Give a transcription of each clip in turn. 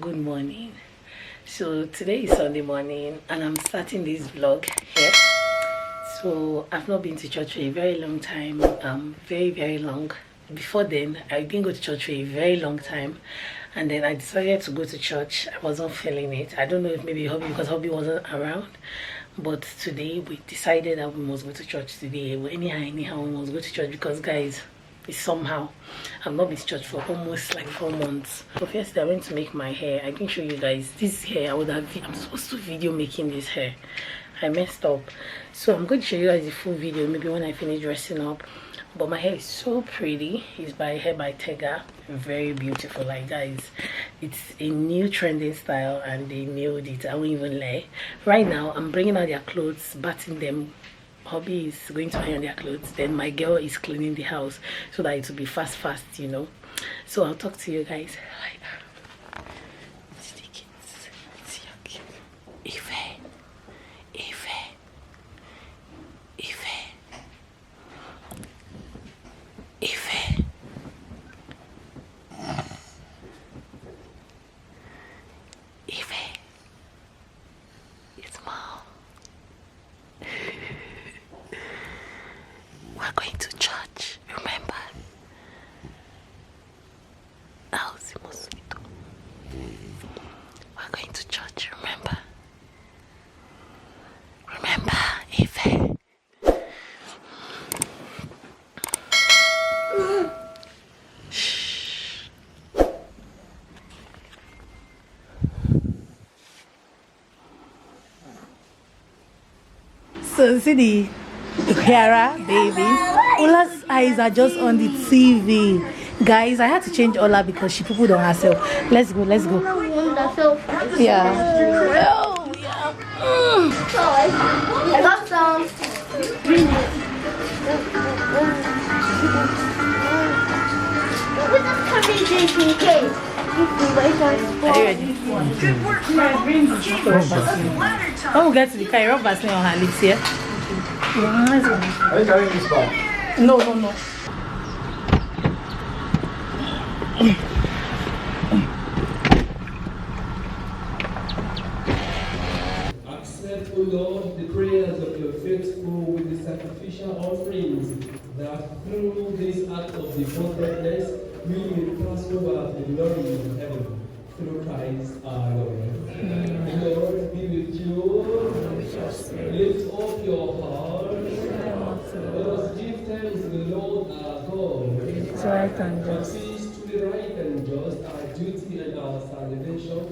good morning. So today is Sunday morning and I'm starting this vlog here. So I've not been to church for a very long time, very long. Before then I didn't go to church for a very long time, and then I decided to go to church. I wasn't feeling it. I don't know if maybe hubby, because hubby wasn't around, but today we decided that we must go to church today. Well, anyhow we must go to church because guys, it's somehow I've not been to church for almost like 4 months. So yesterday I went to make my hair. I didn't show you guys this hair. I'm supposed to video making this hair. I messed up, so I'm going to show you guys the full video maybe when I finish dressing up. But my hair is so pretty. It's by Deka. Very beautiful. Like guys, it's a new trending style and they nailed it. I won't even lie. Right now I'm bringing out their clothes, batting them. Hubby is going to iron their clothes, then my girl is cleaning the house so that it will be fast, you know. So I'll talk to you guys later. It's the kids. It's your kid. Ife. It's mom. We're going to church, remember? We're going to church, remember? Remember, Ife? Shh. So see the Kiara baby. Ola's eyes are just on the TV. Guys, I had to change Ola because she pooed on herself. Let's go. Yeah. Oh, yeah. I got some. With this coming JPK. Are you ready? When we get to the car, rub Vaseline on her lips here. Let's go. Are you carrying this bag? No. Accept, O Lord, the prayers of your faithful with the sacrificial offerings, that through this act of devotedness we may pass over the glory of heaven. Through Christ our Lord. The Lord be with you. Lift up your heart. Let us give thanks to the Lord our God. It's right and just. It is to the right and just, our duty and our salvation.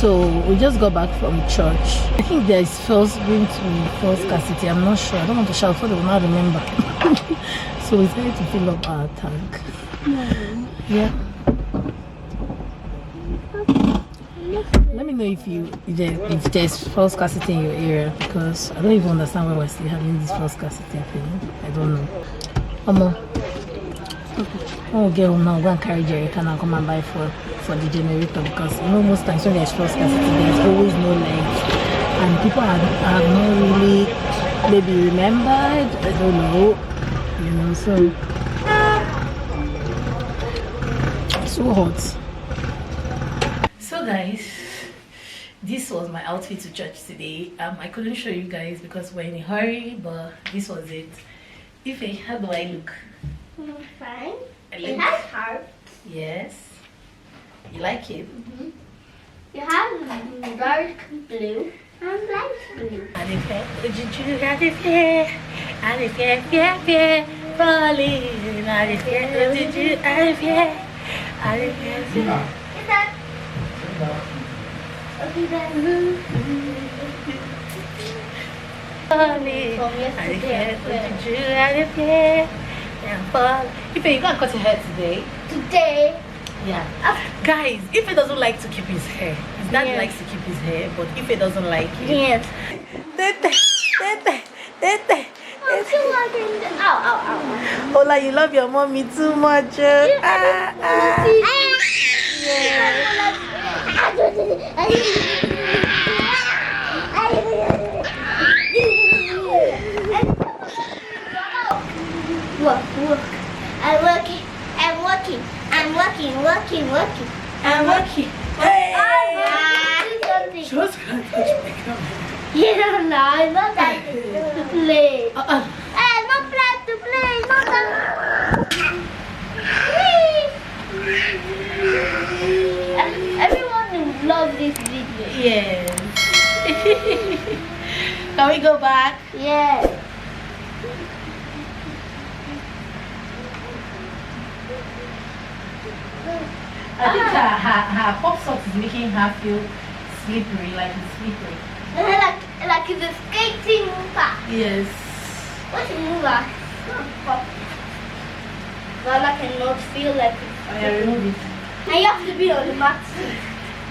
So we just got back from church. I think there is going to be false scarcity. I'm not sure. I don't want to shout for they will not remember. So we decided to fill up our tank. Yeah. Let me know if there's false scarcity in your area, because I don't even understand why we're still having this false scarcity thing. I don't know. When we get home now, go and carry jerrycan and come and buy for the generator, because you know most times when there's false scarcity there's always no light and people have not really maybe remembered. I don't know, you know. So hot. So guys, this was my outfit to church today. I couldn't show you guys because we're in a hurry, but this was it. Ife, how do I look? Fine. It has heart. Yes. You like it? You have dark blue and light Okay, then. If you gonna cut your hair today? Today. Yeah. Guys, if he doesn't like to keep his hair, his dad likes to keep his hair, but if he doesn't like it, Yes. Tete. I'm still working. Ow. Ola, you love your mommy too much. Work. I'm working. Hey! Something. Just gonna touch my camera. You don't know. It's not that to play. Hey, not play to play. Not that. Everyone will love this video. Yes. Can we go back? Yes. I think her pop socks is making her feel slippery, like it's slippery. Like it's a skating mover. Yes. What's a mover? Well, I cannot feel like it. I remove it. And you have to be on the mat.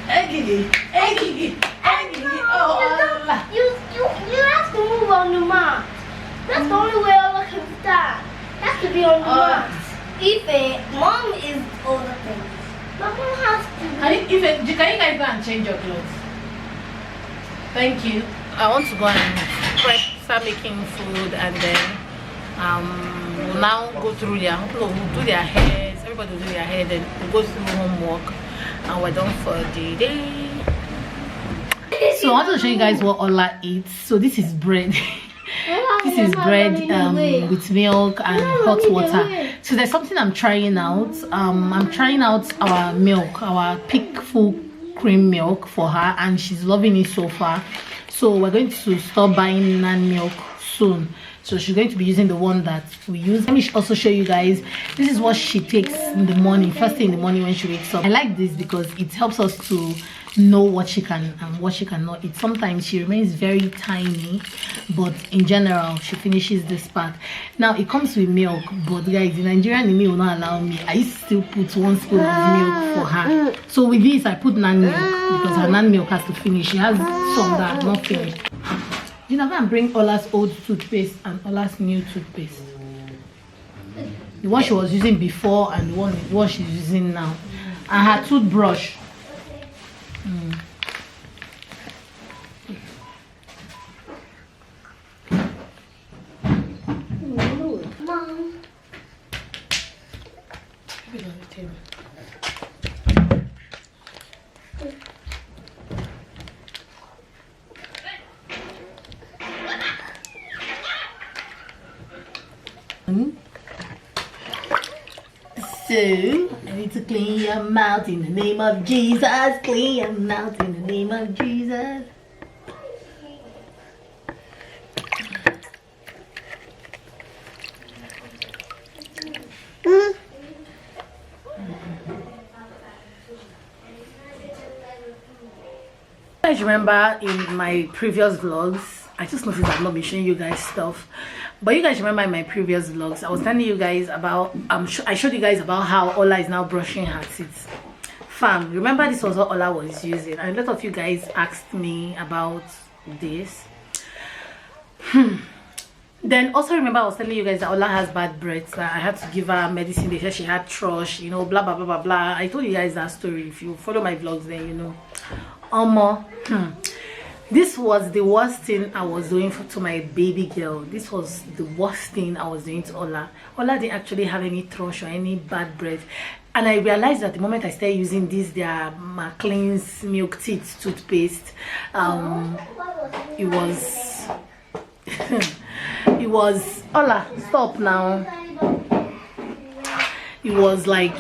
Eggy. Oh, You have to move on the mat. That's the only way I can stand. Has to be on the mat. If mom is older thing, but mom has to. Can you guys go and change your clothes? Thank you. I want to go and start making food, and then we'll now go through their we'll do their hairs. Everybody will do their hair, then we'll go through homework, and we're done for the day. So I want to show you guys what Ola eats. So this is bread. This is bread with milk and hot water. So there's something I'm trying out. I'm trying out our milk, our peak full cream milk for her, and she's loving it so far. So we're going to stop buying nan milk soon. So she's going to be using the one that we use. Let me also show you guys. This is what she takes in the morning, first thing in the morning when she wakes up. I like this because it helps us to know what she can and what she cannot eat. Sometimes she remains very tiny, but in general she finishes this part. Now it comes with milk, but guys, in Nigerian will not allow me. I still put 1 spoon of milk for her. So with this I put nan milk because her nan milk has to finish. She has some that are not finished. Jina, go and bring Ola's old toothpaste and Ola's new toothpaste. The one she was using before and the one she's using now. And her toothbrush. Mom. So, I need to clean your mouth in the name of Jesus. Clean your mouth in the name of Jesus. You guys remember in my previous vlogs, I just noticed I've not been showing you guys stuff, but you guys remember in my previous vlogs I was telling you guys about I showed you guys about how Ola is now brushing her teeth. Fam, remember this was what Ola was using, and a lot of you guys asked me about this. Then also remember I was telling you guys that Ola has bad breath, that I had to give her medicine. They said she had thrush, you know, blah blah blah blah blah. I told you guys that story. If you follow my vlogs, then you know. This was the worst thing I was doing to my baby girl. This was the worst thing I was doing to Ola. Ola didn't actually have any thrush or any bad breath, and I realized that the moment I started using this their McLean's milk teeth toothpaste, it was it was Ola, stop now. It was like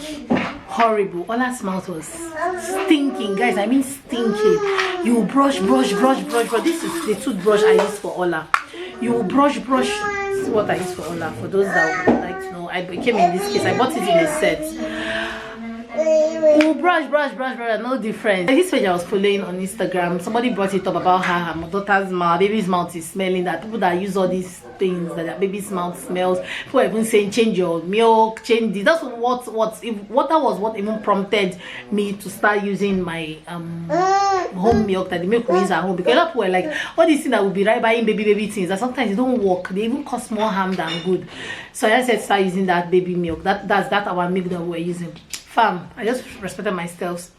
horrible. Ola's mouth was stinking, guys. I mean stinking. You brush. This is the toothbrush I use for Ola. You brush. This is what I use for Ola. For those that would like to know, I came in this case. I bought it in a set. Oh, brush, no difference. This page I was following on Instagram, somebody brought it up about how her daughter's mouth, baby's mouth is smelling. That people that use all these things that their baby's mouth smells, people are even saying change your milk, change this. That's what that was what even prompted me to start using my home milk that the milk we use at home, because a lot of people were like, all these things that will be right buying baby things that sometimes they don't work, they even cause more harm than good. So I said start using that baby milk. That's our milk that we're using. Fam, I just respected myself.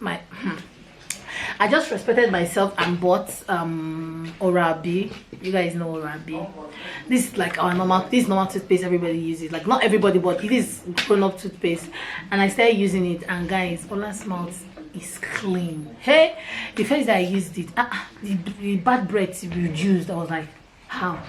I just respected myself and bought Oral-B. You guys know Oral-B. This is like our normal toothpaste everybody uses. Like not everybody, but it is grown-up toothpaste. And I started using it, and guys, Ola's mouth is clean. Hey, the first day I used it, the bad breath reduced. I was like, how?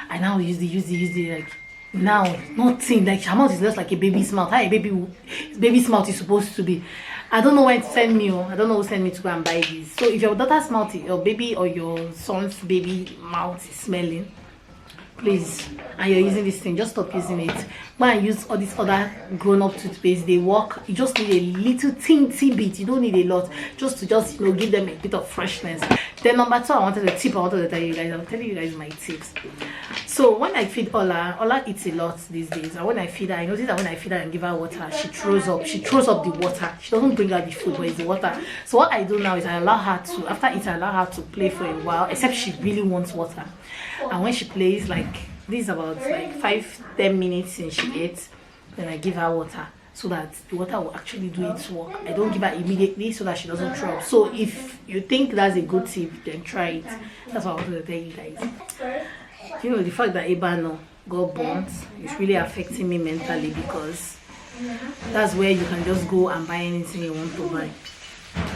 I now use it like. Now nothing, like her mouth is just like a baby's mouth. How a baby's mouth is supposed to be. I don't know when to send me. I don't know who sent me to go and buy this. So if your daughter's mouth, your baby or your son's baby mouth is smelling, please, and you're using this thing, just stop using it. Go and use all these other grown-up toothpaste. They work. You just need a little teensy bit. You don't need a lot. Just to give them a bit of freshness. Then number 2, I wanted to tell you guys. I'm telling you guys my tips. So when I feed Ola eats a lot these days. And when I feed her, I notice that when I feed her and give her water, she throws up the water. She doesn't bring out the food, but it's the water. So what I do now is I allow her to, after eating, I allow her to play for a while, except she really wants water. And when she plays, like this is about like 5-10 minutes since she ate, then I give her water so that the water will actually do its work. I don't give her immediately so that she doesn't throw up. So if you think that's a good tip, then try it. That's what I wanted to tell you guys. You know, the fact that Ebano got burnt is really affecting me mentally, because that's where you can just go and buy anything you want to buy.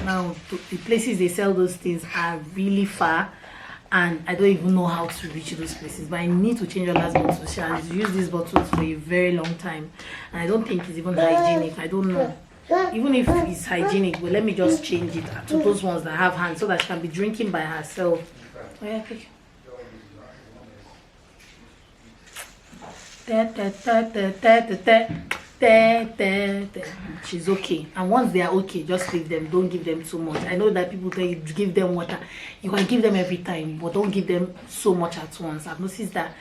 Now the places they sell those things are really far, and I don't even know how to reach those places. But I need to change all those bottles. She has used these bottles for a very long time, and I don't think it's even hygienic. I don't know. Even if it's hygienic, but let me just change it to those ones that have hands so that she can be drinking by herself. Oh, yeah, okay. She's okay, and once they are okay, just leave them. Don't give them too much. I know that people tell you give them water. You can give them every time, but don't give them so much at once. I've noticed that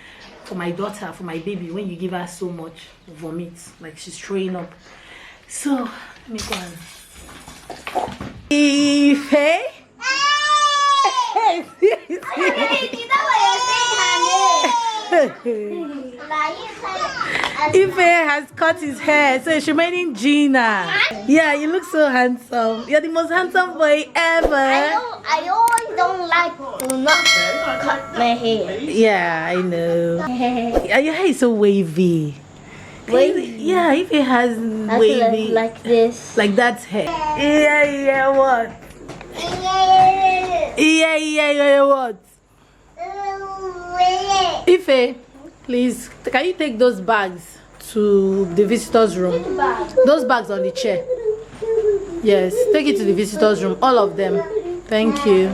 for my daughter, for my baby, when you give her so much, vomit, like she's throwing up. So let me go on. Ife. Ife has cut his hair, so it's remaining Jina. Yeah, you look so handsome. You're the most handsome boy ever. I always don't like to not cut my hair. Yeah, I know. Your hair is so wavy. Wavy? Yeah, Ife has wavy. Like this. Like that's hair. Yeah, what? Yeah, what? Ife, please, can you take those bags to the visitors room? Those bags on the chair. Yes, take it to the visitors room, all of them. Thank you.